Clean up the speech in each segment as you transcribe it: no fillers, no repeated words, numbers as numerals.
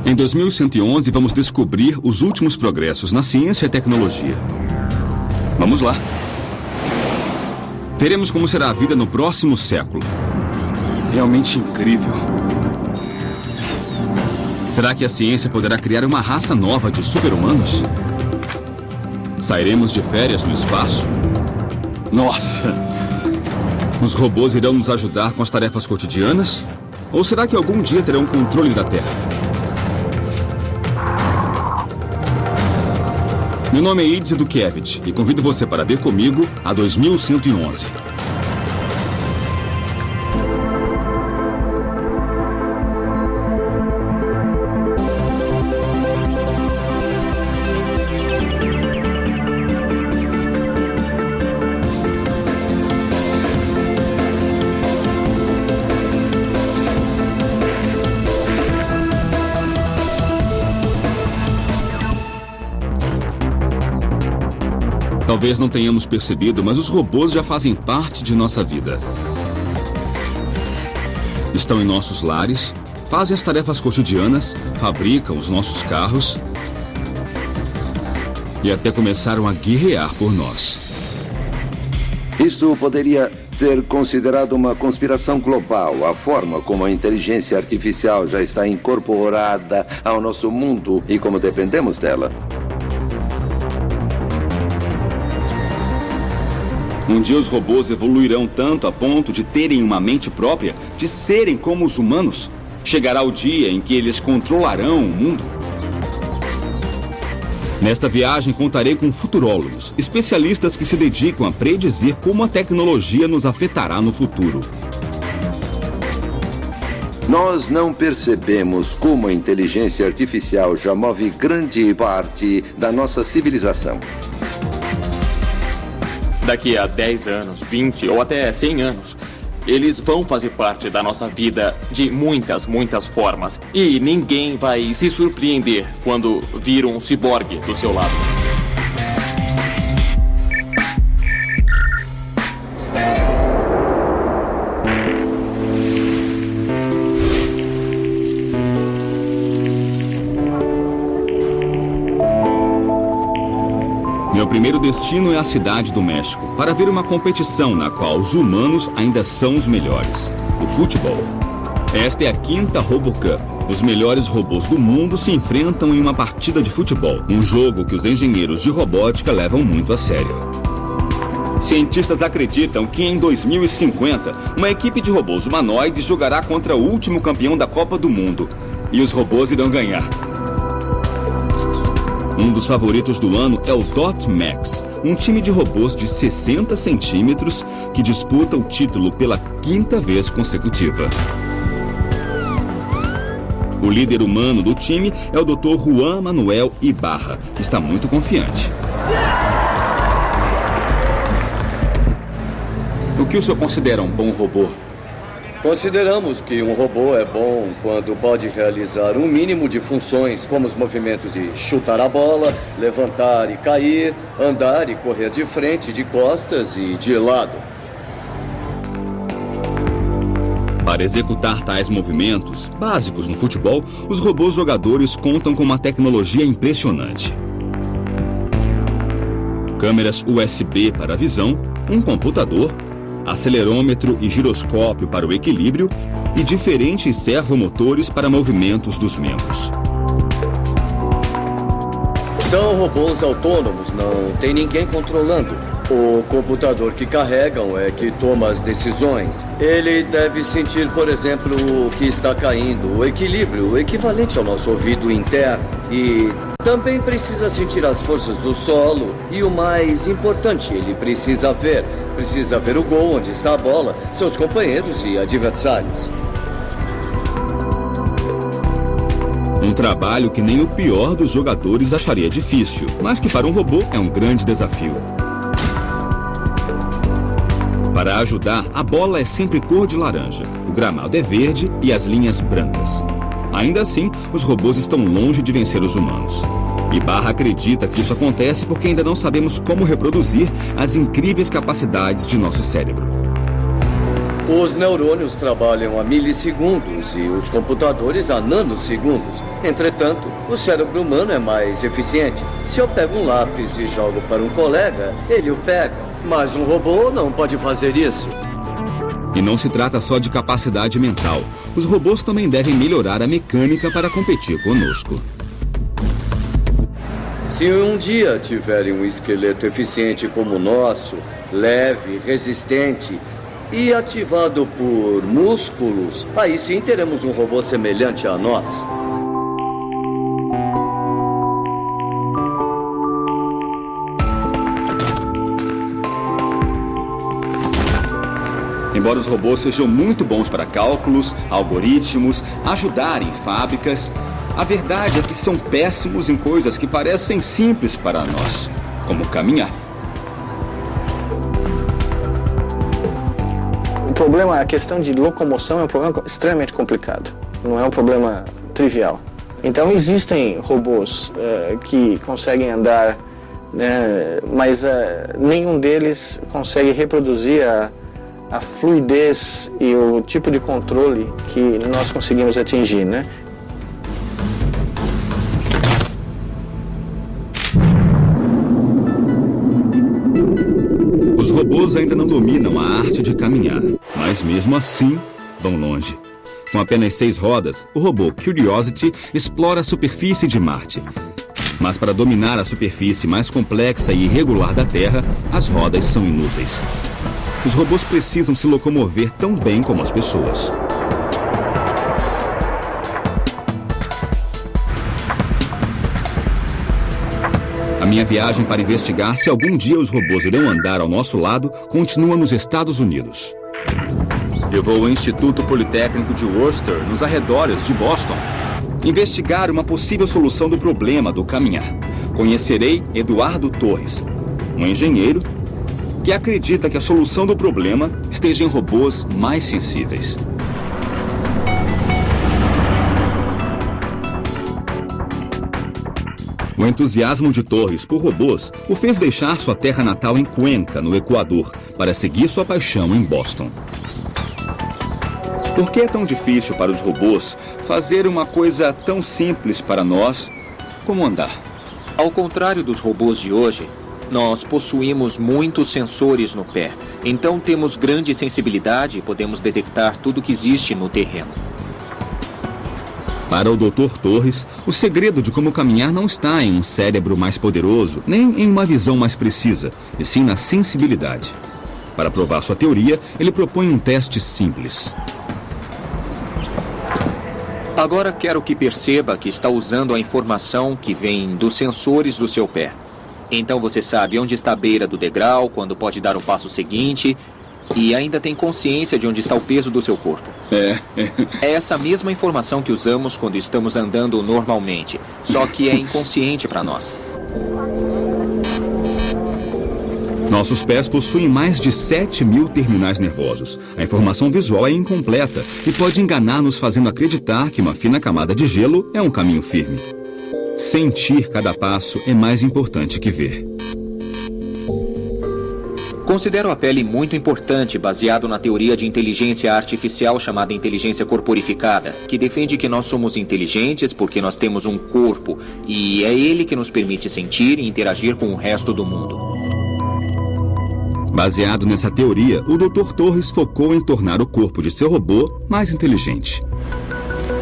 Em 2111, vamos descobrir os últimos progressos na ciência e tecnologia. Vamos lá. Veremos como será a vida no próximo século. Realmente incrível. Será que a ciência poderá criar uma raça nova de super-humanos? Sairemos de férias no espaço? Nossa! Os robôs irão nos ajudar com as tarefas cotidianas? Ou será que algum dia terão controle da Terra? Meu nome é Idze Dukevich e convido você para ver comigo a 2111. Talvez não tenhamos percebido, mas os robôs já fazem parte de nossa vida. Estão em nossos lares, fazem as tarefas cotidianas, fabricam os nossos carros e até começaram a guerrear por nós. Isso poderia ser considerado uma conspiração global, a forma como a inteligência artificial já está incorporada ao nosso mundo e como dependemos dela. Um dia os robôs evoluirão tanto a ponto de terem uma mente própria, de serem como os humanos. Chegará o dia em que eles controlarão o mundo. Nesta viagem contarei com futurólogos, especialistas que se dedicam a predizer como a tecnologia nos afetará no futuro. Nós não percebemos como a inteligência artificial já move grande parte da nossa civilização. Daqui a 10 anos, 20 ou até 100 anos, eles vão fazer parte da nossa vida de muitas, muitas formas. E ninguém vai se surpreender quando vir um ciborgue do seu lado. Meu primeiro destino é a cidade do México, para ver uma competição na qual os humanos ainda são os melhores, o futebol. Esta é a 5ª RoboCup. Os melhores robôs do mundo se enfrentam em uma partida de futebol, um jogo que os engenheiros de robótica levam muito a sério. Cientistas acreditam que em 2050, uma equipe de robôs humanoides jogará contra o último campeão da Copa do Mundo, e os robôs irão ganhar. Um dos favoritos do ano é o Dot Max, um time de robôs de 60 centímetros que disputa o título pela 5ª vez consecutiva. O líder humano do time é o Dr. Juan Manuel Ibarra, que está muito confiante. O que o senhor considera um bom robô? Consideramos que um robô é bom quando pode realizar um mínimo de funções, como os movimentos de chutar a bola, levantar e cair, andar e correr de frente, de costas e de lado. Para executar tais movimentos, básicos no futebol, os robôs jogadores contam com uma tecnologia impressionante. Câmeras USB para a visão, um computador, acelerômetro e giroscópio para o equilíbrio e diferentes servomotores para movimentos dos membros. São robôs autônomos, não tem ninguém controlando. O computador que carregam é que toma as decisões. Ele deve sentir, por exemplo, o que está caindo, o equilíbrio, o equivalente ao nosso ouvido interno. E também precisa sentir as forças do solo. E o mais importante, ele precisa ver o gol, onde está a bola, seus companheiros e adversários. Um trabalho que nem o pior dos jogadores acharia difícil, mas que para um robô é um grande desafio. Para ajudar, a bola é sempre cor de laranja, o gramado é verde e as linhas brancas. Ainda assim, os robôs estão longe de vencer os humanos. Ibarra acredita que isso acontece porque ainda não sabemos como reproduzir as incríveis capacidades de nosso cérebro. Os neurônios trabalham a milissegundos e os computadores a nanosegundos. Entretanto, o cérebro humano é mais eficiente. Se eu pego um lápis e jogo para um colega, ele o pega. Mas um robô não pode fazer isso. E não se trata só de capacidade mental. Os robôs também devem melhorar a mecânica para competir conosco. Se um dia tiverem um esqueleto eficiente como o nosso, leve, resistente e ativado por músculos, aí sim teremos um robô semelhante a nós. Embora os robôs sejam muito bons para cálculos, algoritmos, ajudar em fábricas, a verdade é que são péssimos em coisas que parecem simples para nós, como caminhar. O problema, a questão de locomoção é um problema extremamente complicado, não é um problema trivial. Então existem robôs que conseguem andar, mas nenhum deles consegue reproduzir a fluidez e o tipo de controle que nós conseguimos atingir, né? Os robôs ainda não dominam a arte de caminhar, mas mesmo assim vão longe. Com apenas 6 rodas, o robô Curiosity explora a superfície de Marte. Mas para dominar a superfície mais complexa e irregular da Terra, as rodas são inúteis. Os robôs precisam se locomover tão bem como as pessoas. A minha viagem para investigar se algum dia os robôs irão andar ao nosso lado continua nos Estados Unidos. Eu vou ao Instituto Politécnico de Worcester, nos arredores de Boston, investigar uma possível solução do problema do caminhar. Conhecerei Eduardo Torres, um engenheiro que acredita que a solução do problema esteja em robôs mais sensíveis. O entusiasmo de Torres por robôs o fez deixar sua terra natal em Cuenca, no Equador, para seguir sua paixão em Boston. Por que é tão difícil para os robôs fazer uma coisa tão simples para nós como andar? Ao contrário dos robôs de hoje, nós possuímos muitos sensores no pé. Então temos grande sensibilidade e podemos detectar tudo que existe no terreno. Para o Dr. Torres, o segredo de como caminhar não está em um cérebro mais poderoso, nem em uma visão mais precisa, e sim na sensibilidade. Para provar sua teoria, ele propõe um teste simples. Agora quero que perceba que está usando a informação que vem dos sensores do seu pé. Então você sabe onde está a beira do degrau, quando pode dar o passo seguinte, e ainda tem consciência de onde está o peso do seu corpo. É essa mesma informação que usamos quando estamos andando normalmente, só que é inconsciente para nós. Nossos pés possuem mais de 7.000 terminais nervosos. A informação visual é incompleta e pode enganar-nos fazendo acreditar que uma fina camada de gelo é um caminho firme. Sentir cada passo é mais importante que ver. Considero a pele muito importante, baseado na teoria de inteligência artificial chamada inteligência corporificada, que defende que nós somos inteligentes porque nós temos um corpo, e é ele que nos permite sentir e interagir com o resto do mundo. Baseado nessa teoria, o Dr. Torres focou em tornar o corpo de seu robô mais inteligente.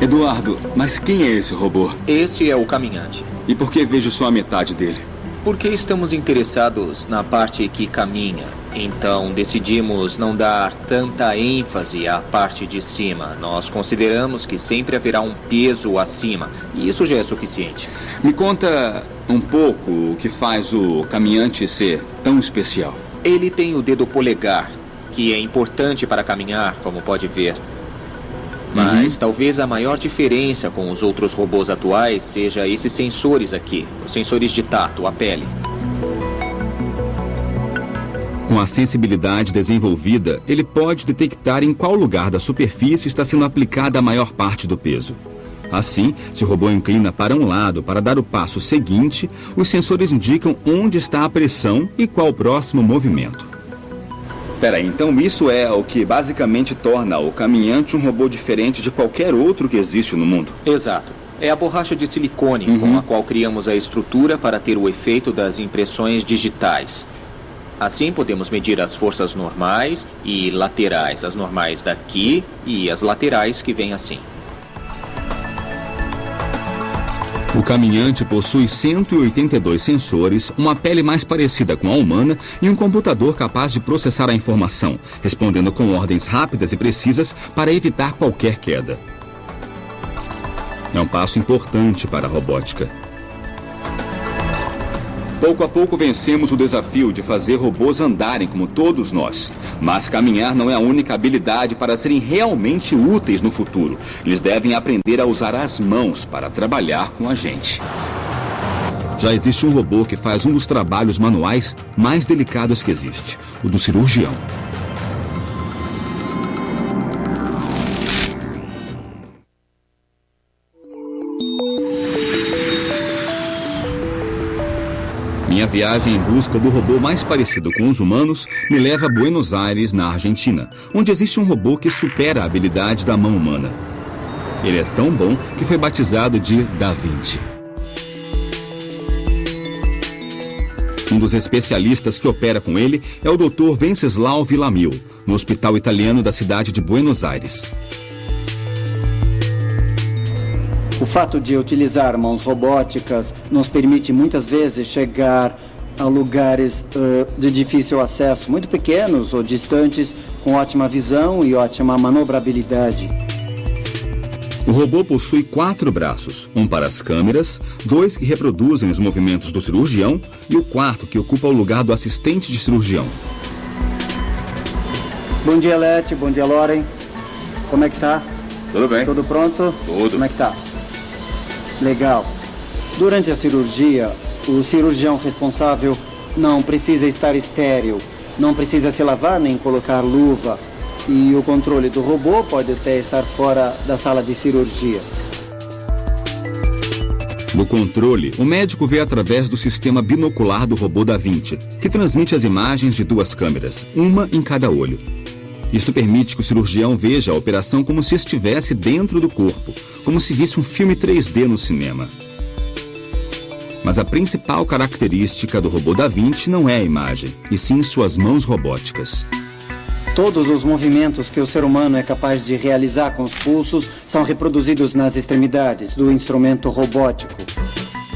Eduardo, mas quem é esse robô? Esse é o caminhante. E por que vejo só a metade dele? Porque estamos interessados na parte que caminha. Então decidimos não dar tanta ênfase à parte de cima. Nós consideramos que sempre haverá um peso acima. E isso já é suficiente. Me conta um pouco o que faz o caminhante ser tão especial. Ele tem o dedo polegar, que é importante para caminhar, como pode ver. Mas talvez a maior diferença com os outros robôs atuais seja esses sensores aqui, os sensores de tato, a pele. Com a sensibilidade desenvolvida, ele pode detectar em qual lugar da superfície está sendo aplicada a maior parte do peso. Assim, se o robô inclina para um lado para dar o passo seguinte, os sensores indicam onde está a pressão e qual o próximo movimento. Peraí, então isso é o que basicamente torna o caminhante um robô diferente de qualquer outro que existe no mundo? Exato. É a borracha de silicone com a qual criamos a estrutura para ter o efeito das impressões digitais. Assim, podemos medir as forças normais e laterais. As normais daqui e as laterais que vêm assim. O caminhante possui 182 sensores, uma pele mais parecida com a humana e um computador capaz de processar a informação, respondendo com ordens rápidas e precisas para evitar qualquer queda. É um passo importante para a robótica. Pouco a pouco vencemos o desafio de fazer robôs andarem como todos nós. Mas caminhar não é a única habilidade para serem realmente úteis no futuro. Eles devem aprender a usar as mãos para trabalhar com a gente. Já existe um robô que faz um dos trabalhos manuais mais delicados que existe, o do cirurgião. Minha viagem em busca do robô mais parecido com os humanos me leva a Buenos Aires, na Argentina, onde existe um robô que supera a habilidade da mão humana. Ele é tão bom que foi batizado de Da Vinci. Um dos especialistas que opera com ele é o Dr. Venceslau Villamil, no hospital italiano da cidade de Buenos Aires. O fato de utilizar mãos robóticas nos permite muitas vezes chegar a lugares de difícil acesso, muito pequenos ou distantes, com ótima visão e ótima manobrabilidade. O robô possui 4 braços, um para as câmeras, 2 que reproduzem os movimentos do cirurgião e o 4º que ocupa o lugar do assistente de cirurgião. Bom dia, Leti. Bom dia, Loren. Como é que tá? Tudo bem. Tudo pronto? Tudo. Como é que tá? Legal. Durante a cirurgia, o cirurgião responsável não precisa estar estéril, não precisa se lavar nem colocar luva. E o controle do robô pode até estar fora da sala de cirurgia. No controle, o médico vê através do sistema binocular do robô Da Vinci, que transmite as imagens de 2 câmeras, uma em cada olho. Isto permite que o cirurgião veja a operação como se estivesse dentro do corpo, como se visse um filme 3D no cinema. Mas a principal característica do robô Da Vinci não é a imagem, e sim suas mãos robóticas. Todos os movimentos que o ser humano é capaz de realizar com os pulsos são reproduzidos nas extremidades do instrumento robótico.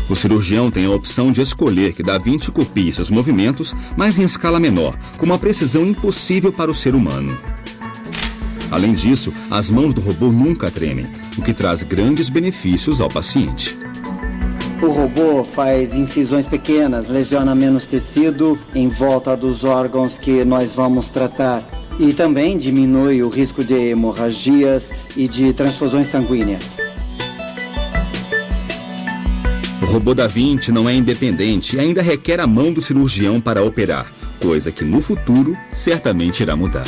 O cirurgião tem a opção de escolher que Da Vinci copie seus movimentos, mas em escala menor, com uma precisão impossível para o ser humano. Além disso, as mãos do robô nunca tremem, o que traz grandes benefícios ao paciente. O robô faz incisões pequenas, lesiona menos tecido em volta dos órgãos que nós vamos tratar e também diminui o risco de hemorragias e de transfusões sanguíneas. O robô Da Vinci não é independente e ainda requer a mão do cirurgião para operar, coisa que no futuro certamente irá mudar.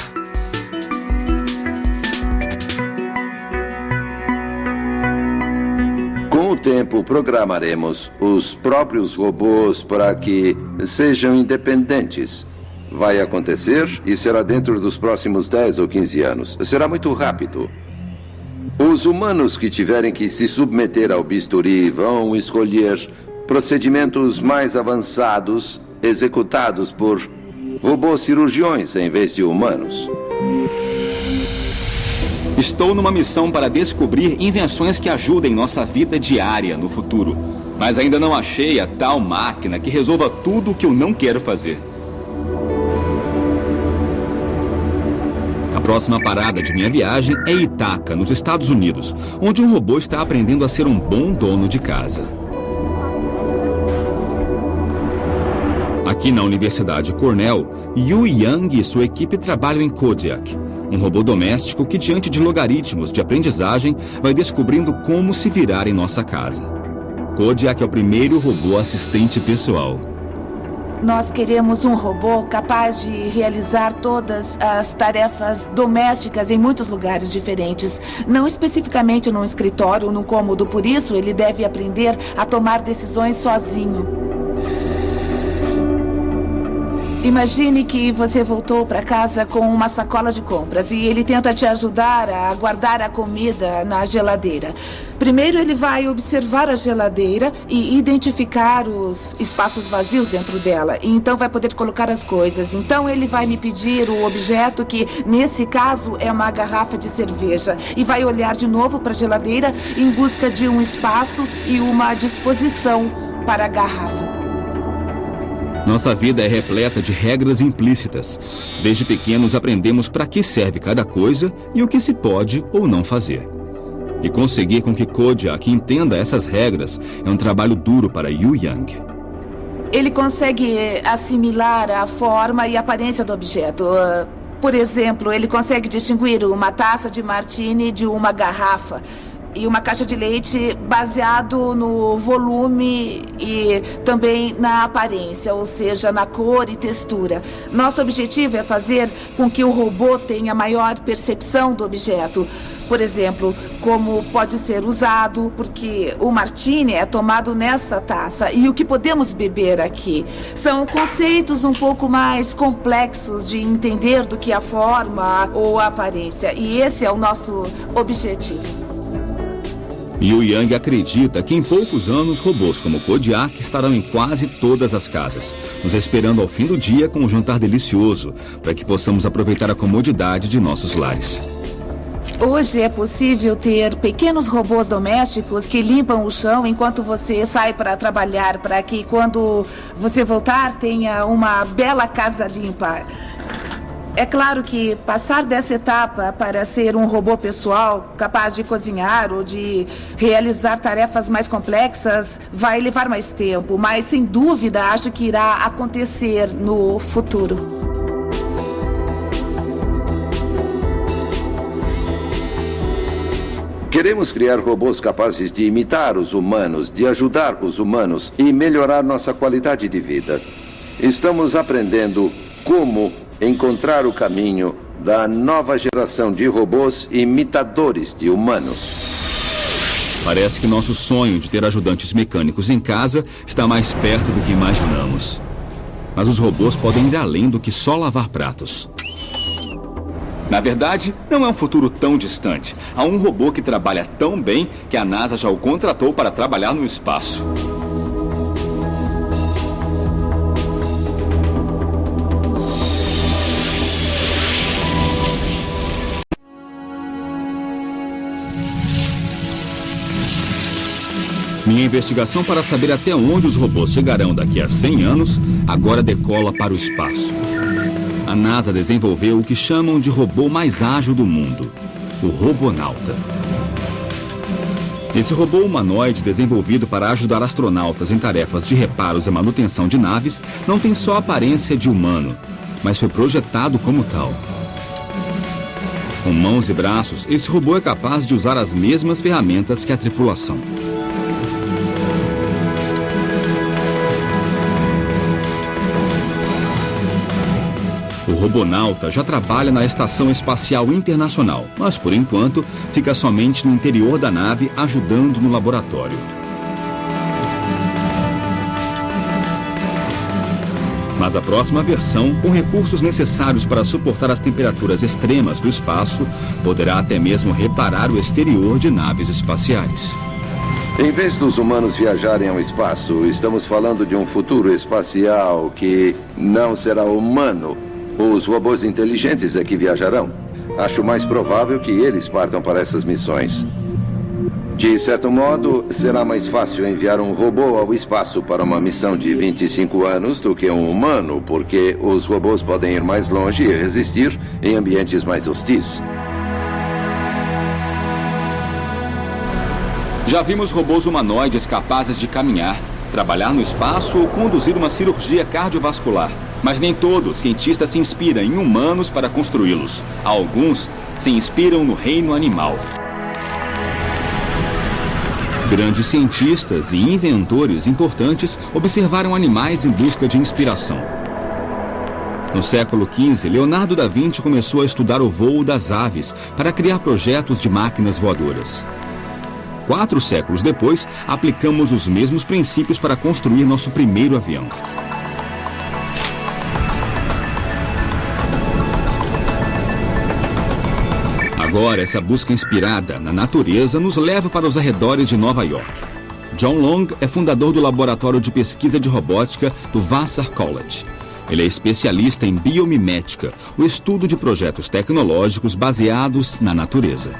Com o tempo, programaremos os próprios robôs para que sejam independentes. Vai acontecer e será dentro dos próximos 10 ou 15 anos. Será muito rápido. Os humanos que tiverem que se submeter ao bisturi vão escolher procedimentos mais avançados executados por robôs cirurgiões em vez de humanos. Estou numa missão para descobrir invenções que ajudem nossa vida diária no futuro. Mas ainda não achei a tal máquina que resolva tudo o que eu não quero fazer. A próxima parada de minha viagem é Ithaca, nos Estados Unidos, onde um robô está aprendendo a ser um bom dono de casa. Aqui na Universidade Cornell, Yu Yang e sua equipe trabalham em Kodiak, um robô doméstico que, diante de logaritmos de aprendizagem, vai descobrindo como se virar em nossa casa. Kodiak é o primeiro robô assistente pessoal. Nós queremos um robô capaz de realizar todas as tarefas domésticas em muitos lugares diferentes. Não especificamente num escritório ou num cômodo, por isso ele deve aprender a tomar decisões sozinho. Imagine que você voltou para casa com uma sacola de compras e ele tenta te ajudar a guardar a comida na geladeira. Primeiro ele vai observar a geladeira e identificar os espaços vazios dentro dela. E então vai poder colocar as coisas. Então ele vai me pedir o objeto que, nesse caso, é uma garrafa de cerveja. E vai olhar de novo para a geladeira em busca de um espaço e uma disposição para a garrafa. Nossa vida é repleta de regras implícitas. Desde pequenos aprendemos para que serve cada coisa e o que se pode ou não fazer. E conseguir com que Kodiak entenda essas regras é um trabalho duro para Yu Yang. Ele consegue assimilar a forma e a aparência do objeto. Por exemplo, ele consegue distinguir uma taça de martini de uma garrafa. E uma caixa de leite baseado no volume e também na aparência, ou seja, na cor e textura. Nosso objetivo é fazer com que o robô tenha maior percepção do objeto. Por exemplo, como pode ser usado, porque o martini é tomado nessa taça e o que podemos beber aqui. São conceitos um pouco mais complexos de entender do que a forma ou a aparência. E esse é o nosso objetivo. Yu Yang acredita que em poucos anos robôs como Kodiak estarão em quase todas as casas, nos esperando ao fim do dia com um jantar delicioso, para que possamos aproveitar a comodidade de nossos lares. Hoje é possível ter pequenos robôs domésticos que limpam o chão enquanto você sai para trabalhar, para que quando você voltar tenha uma bela casa limpa. É claro que passar dessa etapa para ser um robô pessoal, capaz de cozinhar ou de realizar tarefas mais complexas, vai levar mais tempo, mas sem dúvida acho que irá acontecer no futuro. Queremos criar robôs capazes de imitar os humanos, de ajudar os humanos e melhorar nossa qualidade de vida. Estamos aprendendo como encontrar o caminho da nova geração de robôs imitadores de humanos. Parece que nosso sonho de ter ajudantes mecânicos em casa está mais perto do que imaginamos. Mas os robôs podem ir além do que só lavar pratos. Na verdade, não é um futuro tão distante. Há um robô que trabalha tão bem que a NASA já o contratou para trabalhar no espaço. Minha investigação para saber até onde os robôs chegarão daqui a 100 anos agora decola para o espaço. A NASA desenvolveu o que chamam de robô mais ágil do mundo, o Robonauta. Esse robô humanoide desenvolvido para ajudar astronautas em tarefas de reparos e manutenção de naves não tem só a aparência de humano, mas foi projetado como tal. Com mãos e braços, esse robô é capaz de usar as mesmas ferramentas que a tripulação. O Robonauta já trabalha na Estação Espacial Internacional, mas por enquanto fica somente no interior da nave ajudando no laboratório. Mas a próxima versão, com recursos necessários para suportar as temperaturas extremas do espaço, poderá até mesmo reparar o exterior de naves espaciais. Em vez dos humanos viajarem ao espaço, estamos falando de um futuro espacial que não será humano. Os robôs inteligentes é que viajarão. Acho mais provável que eles partam para essas missões. De certo modo, será mais fácil enviar um robô ao espaço para uma missão de 25 anos do que um humano, porque os robôs podem ir mais longe e resistir em ambientes mais hostis. Já vimos robôs humanoides capazes de caminhar, trabalhar no espaço ou conduzir uma cirurgia cardiovascular. Mas nem todo cientista se inspira em humanos para construí-los. Alguns se inspiram no reino animal. Grandes cientistas e inventores importantes observaram animais em busca de inspiração. No século XV, Leonardo da Vinci começou a estudar o voo das aves para criar projetos de máquinas voadoras. 4 séculos depois, aplicamos os mesmos princípios para construir nosso primeiro avião. Agora, essa busca inspirada na natureza nos leva para os arredores de Nova York. John Long é fundador do Laboratório de Pesquisa de Robótica do Vassar College. Ele é especialista em biomimética, o estudo de projetos tecnológicos baseados na natureza.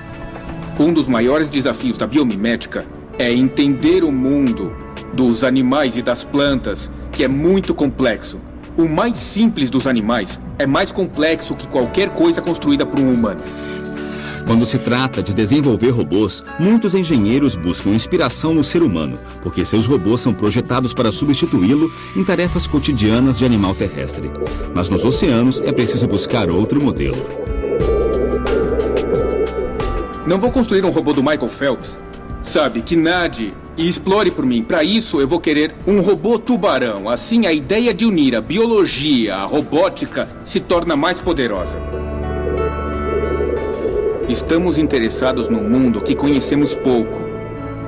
Um dos maiores desafios da biomimética é entender o mundo dos animais e das plantas, que é muito complexo. O mais simples dos animais é mais complexo que qualquer coisa construída por um humano. Quando se trata de desenvolver robôs, muitos engenheiros buscam inspiração no ser humano, porque seus robôs são projetados para substituí-lo em tarefas cotidianas de animal terrestre. Mas nos oceanos é preciso buscar outro modelo. Não vou construir um robô do Michael Phelps. Sabe, que nade e explore por mim. Para isso, eu vou querer um robô tubarão. Assim, a ideia de unir a biologia, a robótica, se torna mais poderosa. Estamos interessados num mundo que conhecemos pouco.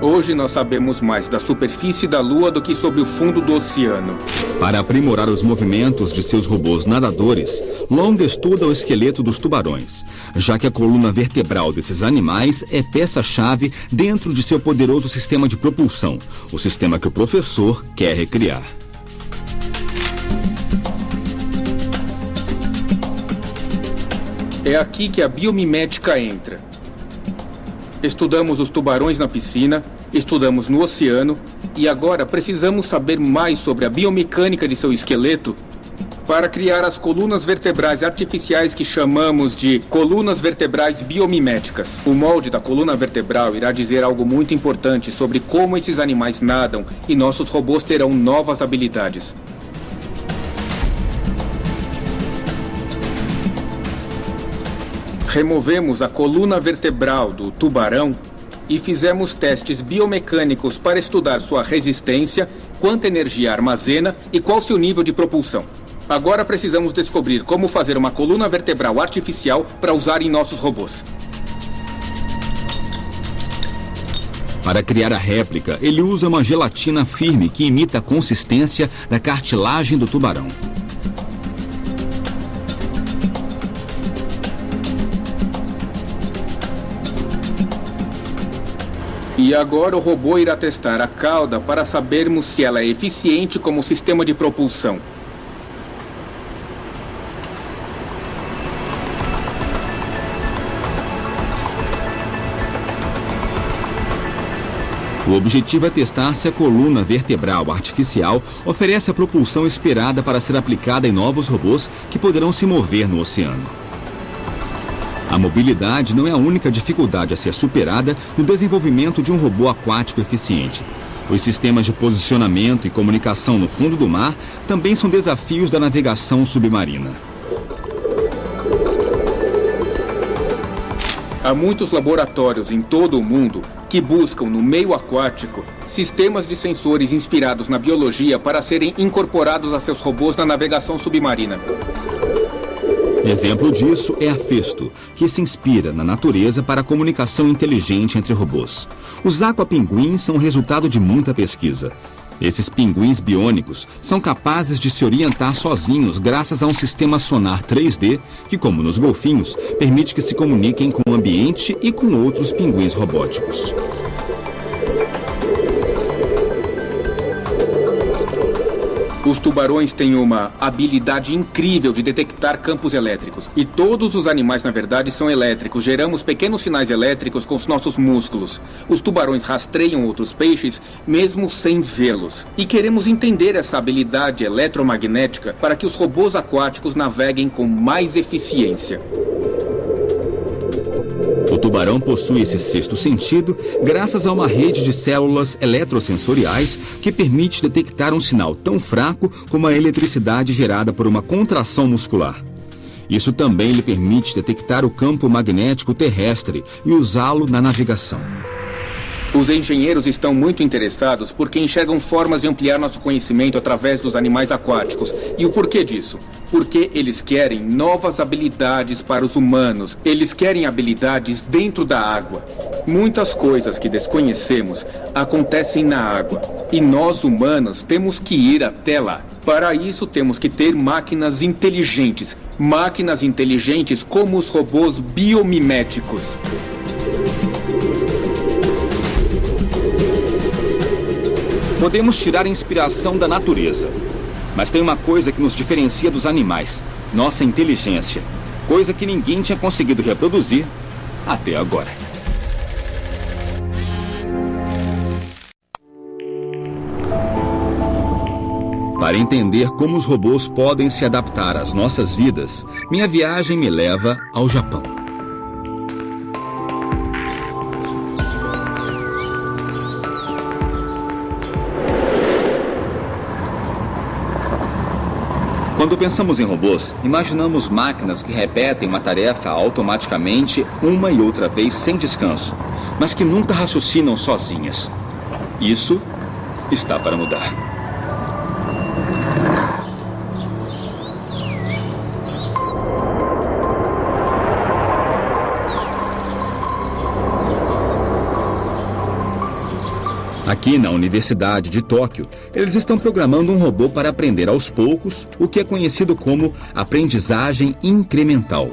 Hoje nós sabemos mais da superfície da Lua do que sobre o fundo do oceano. Para aprimorar os movimentos de seus robôs nadadores, Long estuda o esqueleto dos tubarões, já que a coluna vertebral desses animais é peça-chave dentro de seu poderoso sistema de propulsão, o sistema que o professor quer recriar. É aqui que a biomimética entra. Estudamos os tubarões na piscina, estudamos no oceano e agora precisamos saber mais sobre a biomecânica de seu esqueleto para criar as colunas vertebrais artificiais que chamamos de colunas vertebrais biomiméticas. O molde da coluna vertebral irá dizer algo muito importante sobre como esses animais nadam e nossos robôs terão novas habilidades. Removemos a coluna vertebral do tubarão e fizemos testes biomecânicos para estudar sua resistência, quanta energia armazena e qual seu nível de propulsão. Agora precisamos descobrir como fazer uma coluna vertebral artificial para usar em nossos robôs. Para criar a réplica, ele usa uma gelatina firme que imita a consistência da cartilagem do tubarão. E agora o robô irá testar a cauda para sabermos se ela é eficiente como sistema de propulsão. O objetivo é testar se a coluna vertebral artificial oferece a propulsão esperada para ser aplicada em novos robôs que poderão se mover no oceano. A mobilidade não é a única dificuldade a ser superada no desenvolvimento de um robô aquático eficiente. Os sistemas de posicionamento e comunicação no fundo do mar também são desafios da navegação submarina. Há muitos laboratórios em todo o mundo que buscam no meio aquático sistemas de sensores inspirados na biologia para serem incorporados a seus robôs na navegação submarina. Exemplo disso é a Festo, que se inspira na natureza para a comunicação inteligente entre robôs. Os aquapinguins são resultado de muita pesquisa. Esses pinguins biônicos são capazes de se orientar sozinhos graças a um sistema sonar 3D que, como nos golfinhos, permite que se comuniquem com o ambiente e com outros pinguins robóticos. Os tubarões têm uma habilidade incrível de detectar campos elétricos. E todos os animais, na verdade, são elétricos. Geramos pequenos sinais elétricos com os nossos músculos. Os tubarões rastreiam outros peixes, mesmo sem vê-los. E queremos entender essa habilidade eletromagnética para que os robôs aquáticos naveguem com mais eficiência. O tubarão possui esse sexto sentido graças a uma rede de células eletrosensoriais que permite detectar um sinal tão fraco como a eletricidade gerada por uma contração muscular. Isso também lhe permite detectar o campo magnético terrestre e usá-lo na navegação. Os engenheiros estão muito interessados porque enxergam formas de ampliar nosso conhecimento através dos animais aquáticos. E o porquê disso? Porque eles querem novas habilidades para os humanos. Eles querem habilidades dentro da água. Muitas coisas que desconhecemos acontecem na água. E nós, humanos, temos que ir até lá. Para isso, temos que ter máquinas inteligentes. Máquinas inteligentes como os robôs biomiméticos. Podemos tirar inspiração da natureza. Mas tem uma coisa que nos diferencia dos animais: nossa inteligência. Coisa que ninguém tinha conseguido reproduzir até agora. Para entender como os robôs podem se adaptar às nossas vidas, minha viagem me leva ao Japão. Quando pensamos em robôs, imaginamos máquinas que repetem uma tarefa automaticamente uma e outra vez sem descanso, mas que nunca raciocinam sozinhas. Isso está para mudar. Aqui na Universidade de Tóquio, eles estão programando um robô para aprender aos poucos o que é conhecido como aprendizagem incremental.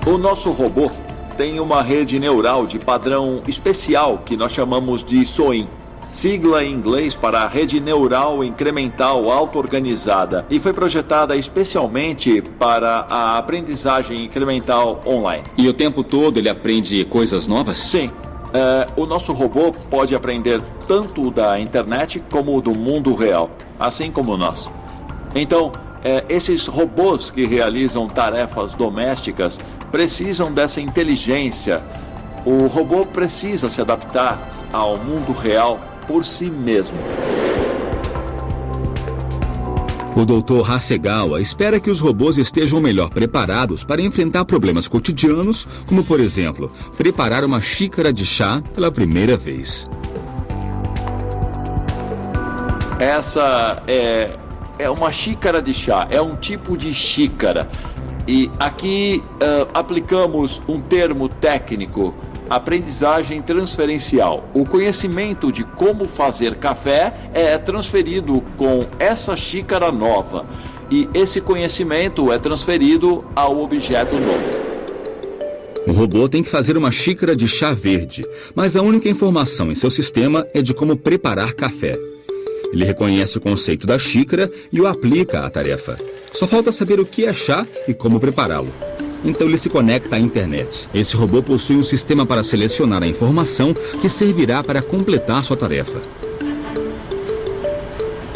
O nosso robô tem uma rede neural de padrão especial que nós chamamos de SOIN, sigla em inglês para Rede Neural Incremental Auto-Organizada, e foi projetada especialmente para a aprendizagem incremental online. E o tempo todo ele aprende coisas novas? Sim. O nosso robô pode aprender tanto da internet como do mundo real, assim como nós. Então, esses robôs que realizam tarefas domésticas precisam dessa inteligência. O robô precisa se adaptar ao mundo real por si mesmo. O Dr. Hasegawa espera que os robôs estejam melhor preparados para enfrentar problemas cotidianos, como, por exemplo, preparar uma xícara de chá pela primeira vez. Essa é uma xícara de chá, é um tipo de xícara. E aqui aplicamos um termo técnico: aprendizagem transferencial. O conhecimento de como fazer café é transferido com essa xícara nova. E esse conhecimento é transferido ao objeto novo. O robô tem que fazer uma xícara de chá verde, mas a única informação em seu sistema é de como preparar café. Ele reconhece o conceito da xícara e o aplica à tarefa. Só falta saber o que é chá e como prepará-lo. Então ele se conecta à internet. Esse robô possui um sistema para selecionar a informação que servirá para completar sua tarefa.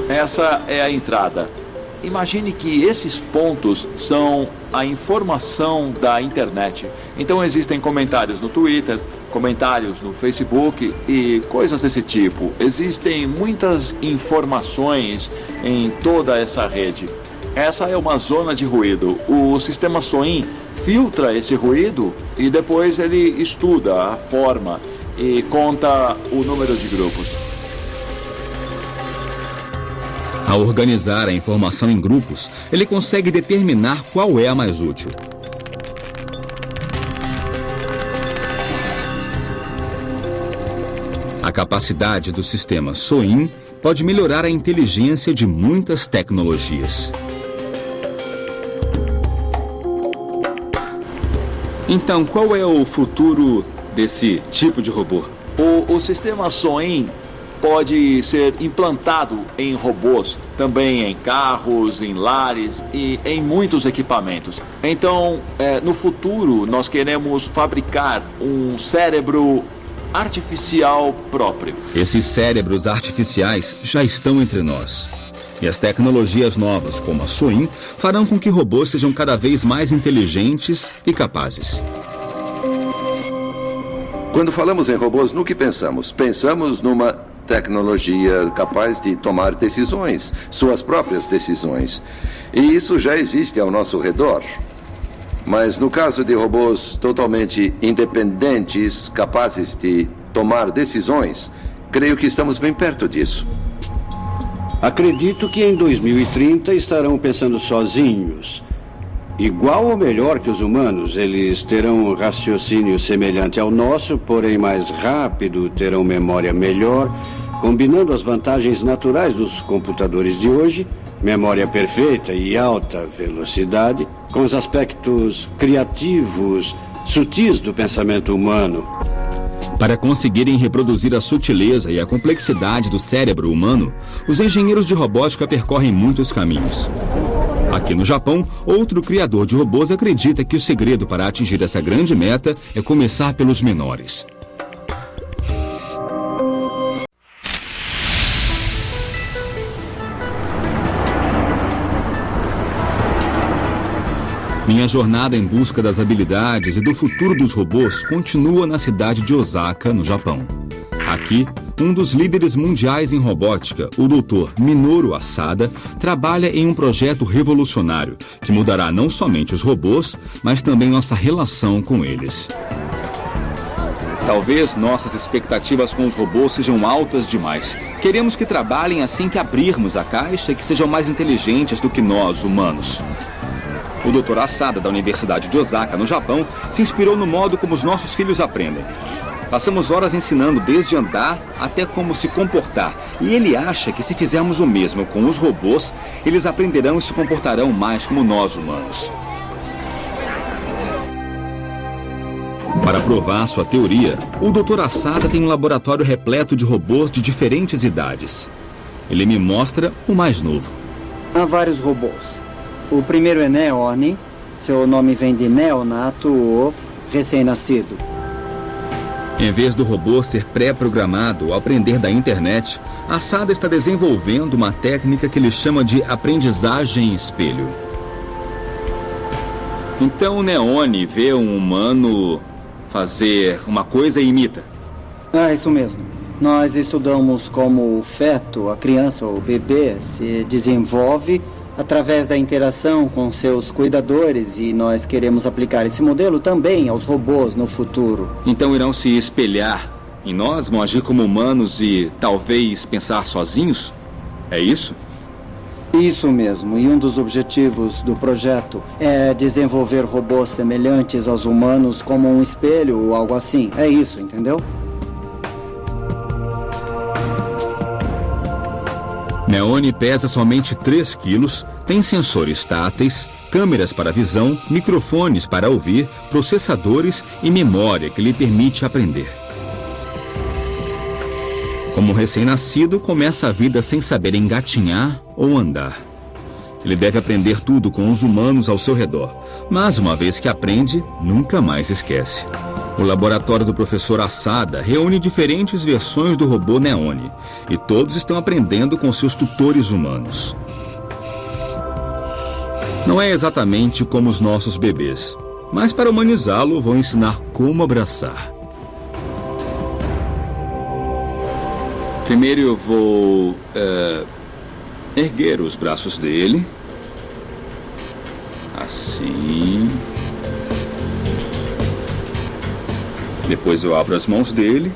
Essa é a entrada. Imagine que esses pontos são a informação da internet. Então existem comentários no Twitter, comentários no Facebook e coisas desse tipo. Existem muitas informações em toda essa rede. Essa é uma zona de ruído. O sistema SOIN filtra esse ruído e depois ele estuda a forma e conta o número de grupos. Ao organizar a informação em grupos, ele consegue determinar qual é a mais útil. A capacidade do sistema SOIN pode melhorar a inteligência de muitas tecnologias. Então, qual é o futuro desse tipo de robô? O sistema SOIN pode ser implantado em robôs, também em carros, em lares e em muitos equipamentos. Então, no futuro, nós queremos fabricar um cérebro artificial próprio. Esses cérebros artificiais já estão entre nós. E as tecnologias novas, como a SOIN, farão com que robôs sejam cada vez mais inteligentes e capazes. Quando falamos em robôs, no que pensamos? Pensamos numa tecnologia capaz de tomar decisões, suas próprias decisões. E isso já existe ao nosso redor. Mas no caso de robôs totalmente independentes, capazes de tomar decisões, creio que estamos bem perto disso. Acredito que em 2030 estarão pensando sozinhos. Igual ou melhor que os humanos, eles terão um raciocínio semelhante ao nosso, porém mais rápido, terão memória melhor, combinando as vantagens naturais dos computadores de hoje, memória perfeita e alta velocidade, com os aspectos criativos, sutis do pensamento humano. Para conseguirem reproduzir a sutileza e a complexidade do cérebro humano, os engenheiros de robótica percorrem muitos caminhos. Aqui no Japão, outro criador de robôs acredita que o segredo para atingir essa grande meta é começar pelos menores. Minha jornada em busca das habilidades e do futuro dos robôs continua na cidade de Osaka, no Japão. Aqui, um dos líderes mundiais em robótica, o Dr. Minoru Asada, trabalha em um projeto revolucionário que mudará não somente os robôs, mas também nossa relação com eles. Talvez nossas expectativas com os robôs sejam altas demais. Queremos que trabalhem assim que abrirmos a caixa e que sejam mais inteligentes do que nós, humanos. O Dr. Asada, da Universidade de Osaka, no Japão, se inspirou no modo como os nossos filhos aprendem. Passamos horas ensinando desde andar até como se comportar. E ele acha que se fizermos o mesmo com os robôs, eles aprenderão e se comportarão mais como nós, humanos. Para provar sua teoria, o Dr. Asada tem um laboratório repleto de robôs de diferentes idades. Ele me mostra o mais novo. Há vários robôs. O primeiro é Neone. Seu nome vem de neonato ou recém-nascido. Em vez do robô ser pré-programado ao aprender da internet, Asada está desenvolvendo uma técnica que ele chama de aprendizagem espelho. Então o Neone vê um humano fazer uma coisa e imita. Isso mesmo. Nós estudamos como o feto, a criança ou o bebê, se desenvolve através da interação com seus cuidadores, e nós queremos aplicar esse modelo também aos robôs no futuro. Então irão se espelhar em nós, vão agir como humanos e talvez pensar sozinhos? É isso? Isso mesmo, e um dos objetivos do projeto é desenvolver robôs semelhantes aos humanos como um espelho ou algo assim. É isso, entendeu? Neone pesa somente 3 quilos, tem sensores táteis, câmeras para visão, microfones para ouvir, processadores e memória que lhe permite aprender. Como recém-nascido, começa a vida sem saber engatinhar ou andar. Ele deve aprender tudo com os humanos ao seu redor, mas uma vez que aprende, nunca mais esquece. O laboratório do professor Asada reúne diferentes versões do robô Neone, e todos estão aprendendo com seus tutores humanos. Não é exatamente como os nossos bebês, mas para humanizá-lo, vou ensinar como abraçar. Primeiro eu vou erguer os braços dele, assim. Depois eu abro as mãos dele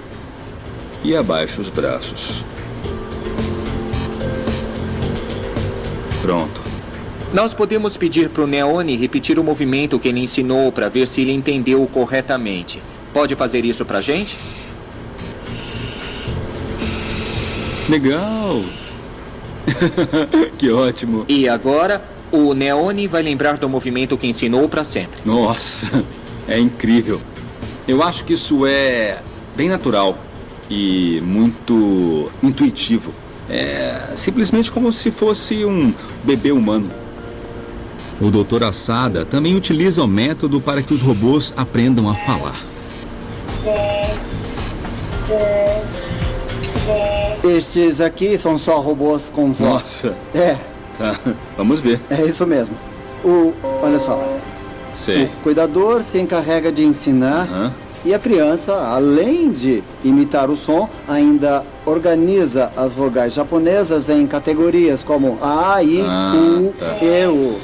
e abaixo os braços. Pronto. Nós podemos pedir para o Neone repetir o movimento que ele ensinou para ver se ele entendeu corretamente. Pode fazer isso para a gente? Legal! Que ótimo! E agora, o Neone vai lembrar do movimento que ensinou para sempre. Nossa, é incrível. Eu acho que isso é bem natural e muito intuitivo. É simplesmente como se fosse um bebê humano. O Dr. Asada também utiliza o método para que os robôs aprendam a falar. Estes aqui são só robôs com voz. Nossa. É. Tá, vamos ver. É isso mesmo. Olha só. Sei. O cuidador se encarrega de ensinar e a criança, além de imitar o som, ainda organiza as vogais japonesas em categorias como A, I, U, E, U.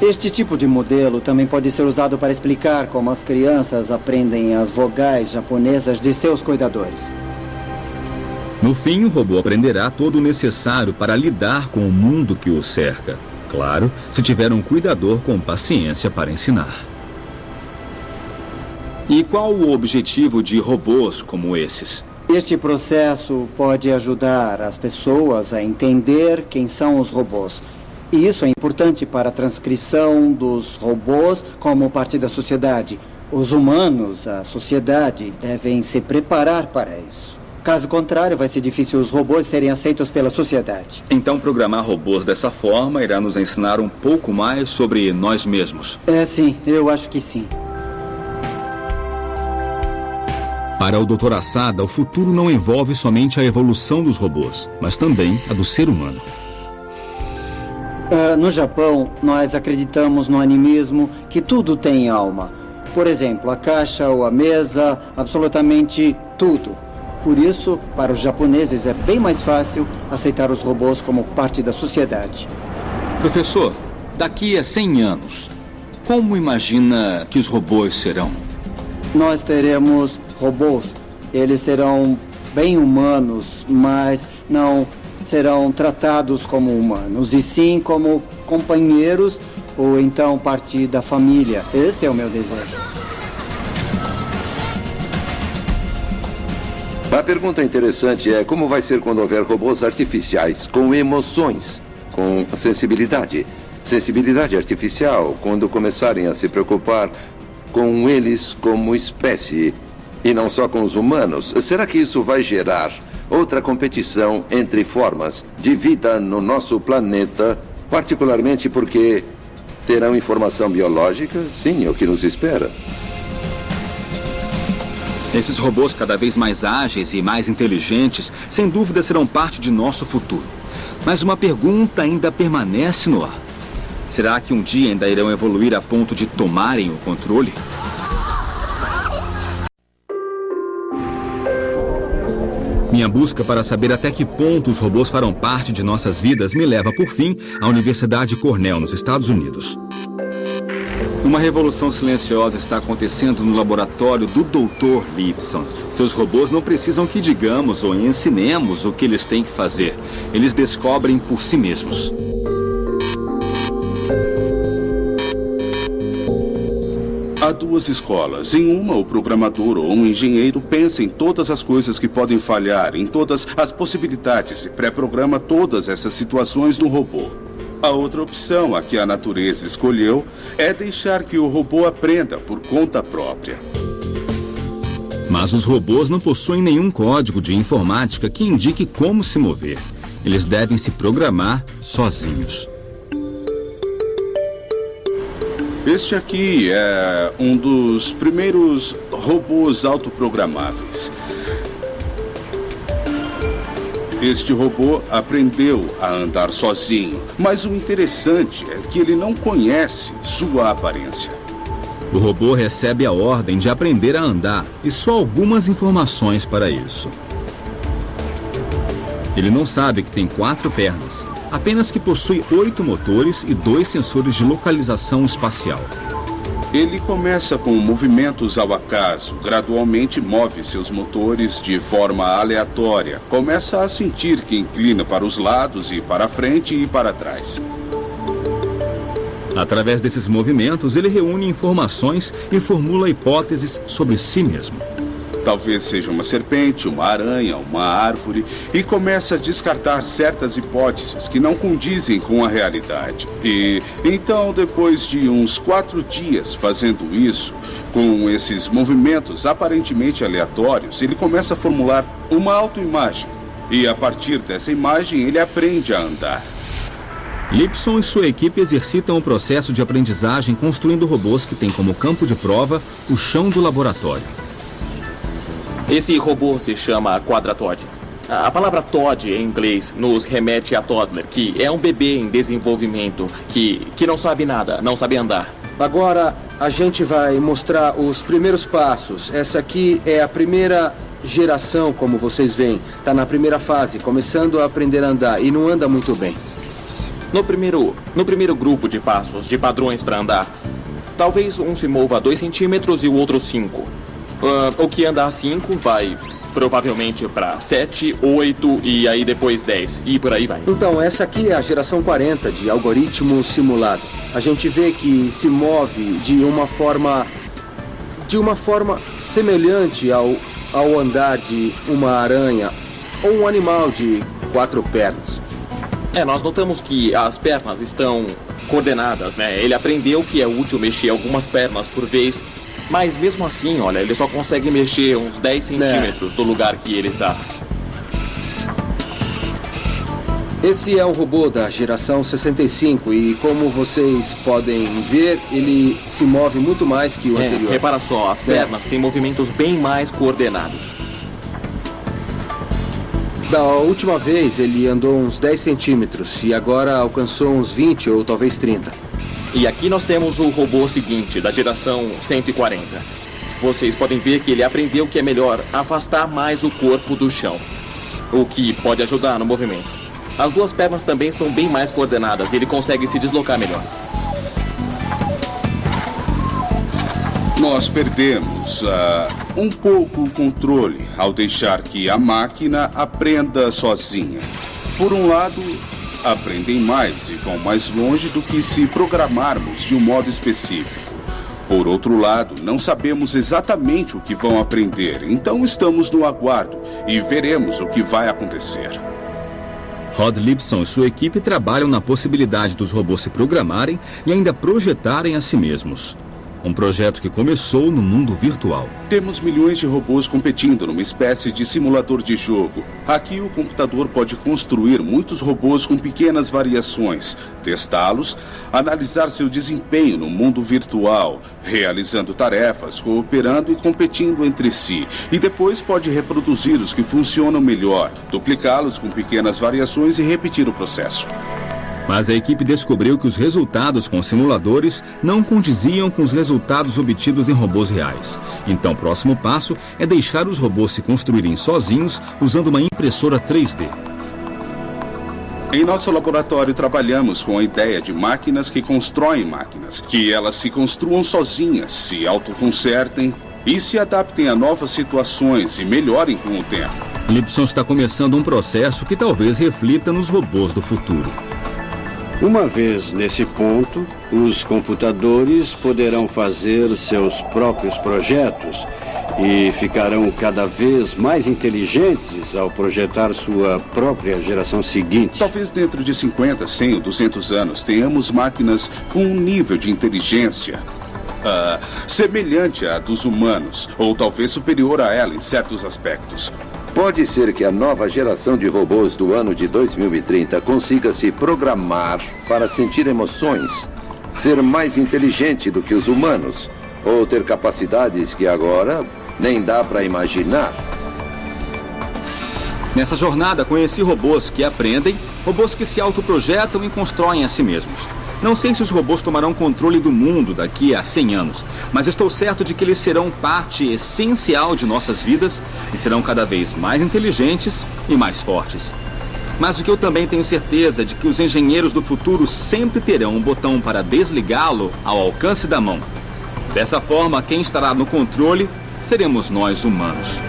Este tipo de modelo também pode ser usado para explicar como as crianças aprendem as vogais japonesas de seus cuidadores. No fim, o robô aprenderá todo o necessário para lidar com o mundo que o cerca. Claro, se tiver um cuidador com paciência para ensinar. E qual o objetivo de robôs como esses? Este processo pode ajudar as pessoas a entender quem são os robôs. E isso é importante para a transcrição dos robôs como parte da sociedade. Os humanos, a sociedade, devem se preparar para isso. Caso contrário, vai ser difícil os robôs serem aceitos pela sociedade. Então, programar robôs dessa forma irá nos ensinar um pouco mais sobre nós mesmos. Sim, eu acho que sim. Para o Dr. Asada, o futuro não envolve somente a evolução dos robôs, mas também a do ser humano. No Japão, nós acreditamos no animismo que tudo tem alma. Por exemplo, a caixa ou a mesa, absolutamente tudo. Por isso, para os japoneses é bem mais fácil aceitar os robôs como parte da sociedade. Professor, daqui a 100 anos, como imagina que os robôs serão? Nós teremos robôs. Eles serão bem humanos, mas não serão tratados como humanos, e sim como companheiros ou então parte da família. Esse é o meu desejo. A pergunta interessante é como vai ser quando houver robôs artificiais com emoções, com sensibilidade. Sensibilidade artificial, quando começarem a se preocupar com eles como espécie e não só com os humanos. Será que isso vai gerar outra competição entre formas de vida no nosso planeta, particularmente porque terão informação biológica? Sim, é o que nos espera. Esses robôs cada vez mais ágeis e mais inteligentes, sem dúvida serão parte de nosso futuro. Mas uma pergunta ainda permanece no ar. Será que um dia ainda irão evoluir a ponto de tomarem o controle? Minha busca para saber até que ponto os robôs farão parte de nossas vidas me leva, por fim, à Universidade Cornell, nos Estados Unidos. Uma revolução silenciosa está acontecendo no laboratório do Dr. Lipson. Seus robôs não precisam que digamos ou ensinemos o que eles têm que fazer. Eles descobrem por si mesmos. Há duas escolas. Em uma, o programador ou um engenheiro pensa em todas as coisas que podem falhar, em todas as possibilidades e pré-programa todas essas situações no robô. A outra opção, a que a natureza escolheu, é deixar que o robô aprenda por conta própria. Mas os robôs não possuem nenhum código de informática que indique como se mover. Eles devem se programar sozinhos. Este aqui é um dos primeiros robôs autoprogramáveis. Este robô aprendeu a andar sozinho, mas o interessante é que ele não conhece sua aparência. O robô recebe a ordem de aprender a andar e só algumas informações para isso. Ele não sabe que tem 4 pernas, apenas que possui 8 motores e 2 sensores de localização espacial. Ele começa com movimentos ao acaso, gradualmente move seus motores de forma aleatória, começa a sentir que inclina para os lados e para frente e para trás. Através desses movimentos, ele reúne informações e formula hipóteses sobre si mesmo. Talvez seja uma serpente, uma aranha, uma árvore, e começa a descartar certas hipóteses que não condizem com a realidade. E então, depois de uns 4 dias fazendo isso, com esses movimentos aparentemente aleatórios, ele começa a formular uma autoimagem. E a partir dessa imagem, ele aprende a andar. Lipson e sua equipe exercitam o processo de aprendizagem construindo robôs que têm como campo de prova o chão do laboratório. Esse robô se chama Quadratod. A palavra Todd em inglês nos remete a toddler, que é um bebê em desenvolvimento, que não sabe nada, não sabe andar. Agora a gente vai mostrar os primeiros passos. Essa aqui é a primeira geração, como vocês veem. Está na primeira fase, começando a aprender a andar e não anda muito bem. No primeiro grupo de passos, de padrões para andar, talvez um se mova 2 centímetros e o outro 5. O que anda a 5 vai provavelmente para 7, 8 e aí depois 10 e por aí vai. Então, essa aqui é a geração 40 de algoritmo simulado. A gente vê que se move de uma forma semelhante ao andar de uma aranha ou um animal de 4 pernas. Nós notamos que as pernas estão coordenadas, né? Ele aprendeu que é útil mexer algumas pernas por vez, mas mesmo assim, olha, ele só consegue mexer uns 10 centímetros do lugar que ele está. Esse é um robô da geração 65 e, como vocês podem ver, ele se move muito mais que o anterior. Repara só, as pernas têm movimentos bem mais coordenados. Da última vez, ele andou uns 10 centímetros e agora alcançou uns 20 ou talvez 30. E aqui nós temos o robô seguinte, da geração 140. Vocês podem ver que ele aprendeu que é melhor afastar mais o corpo do chão, o que pode ajudar no movimento. As 2 pernas também são bem mais coordenadas e ele consegue se deslocar melhor. Nós perdemos um pouco o controle ao deixar que a máquina aprenda sozinha. Por um lado, aprendem mais e vão mais longe do que se programarmos de um modo específico. Por outro lado, não sabemos exatamente o que vão aprender, então estamos no aguardo e veremos o que vai acontecer. Rod Lipson e sua equipe trabalham na possibilidade dos robôs se programarem e ainda projetarem a si mesmos. Um projeto que começou no mundo virtual. Temos milhões de robôs competindo numa espécie de simulador de jogo. Aqui o computador pode construir muitos robôs com pequenas variações, testá-los, analisar seu desempenho no mundo virtual, realizando tarefas, cooperando e competindo entre si. E depois pode reproduzir os que funcionam melhor, duplicá-los com pequenas variações e repetir o processo. Mas a equipe descobriu que os resultados com simuladores não condiziam com os resultados obtidos em robôs reais. Então, o próximo passo é deixar os robôs se construírem sozinhos usando uma impressora 3D. Em nosso laboratório, trabalhamos com a ideia de máquinas que constroem máquinas, que elas se construam sozinhas, se autoconsertem e se adaptem a novas situações e melhorem com o tempo. Lipson está começando um processo que talvez reflita nos robôs do futuro. Uma vez nesse ponto, os computadores poderão fazer seus próprios projetos e ficarão cada vez mais inteligentes ao projetar sua própria geração seguinte. Talvez dentro de 50, 100 ou 200 anos tenhamos máquinas com um nível de inteligência semelhante à dos humanos, ou talvez superior a ela em certos aspectos. Pode ser que a nova geração de robôs do ano de 2030 consiga se programar para sentir emoções, ser mais inteligente do que os humanos, ou ter capacidades que agora nem dá para imaginar. Nessa jornada, conheci robôs que aprendem, robôs que se autoprojetam e constroem a si mesmos. Não sei se os robôs tomarão controle do mundo daqui a 100 anos, mas estou certo de que eles serão parte essencial de nossas vidas e serão cada vez mais inteligentes e mais fortes. Mas o que eu também tenho certeza é de que os engenheiros do futuro sempre terão um botão para desligá-lo ao alcance da mão. Dessa forma, quem estará no controle seremos nós humanos.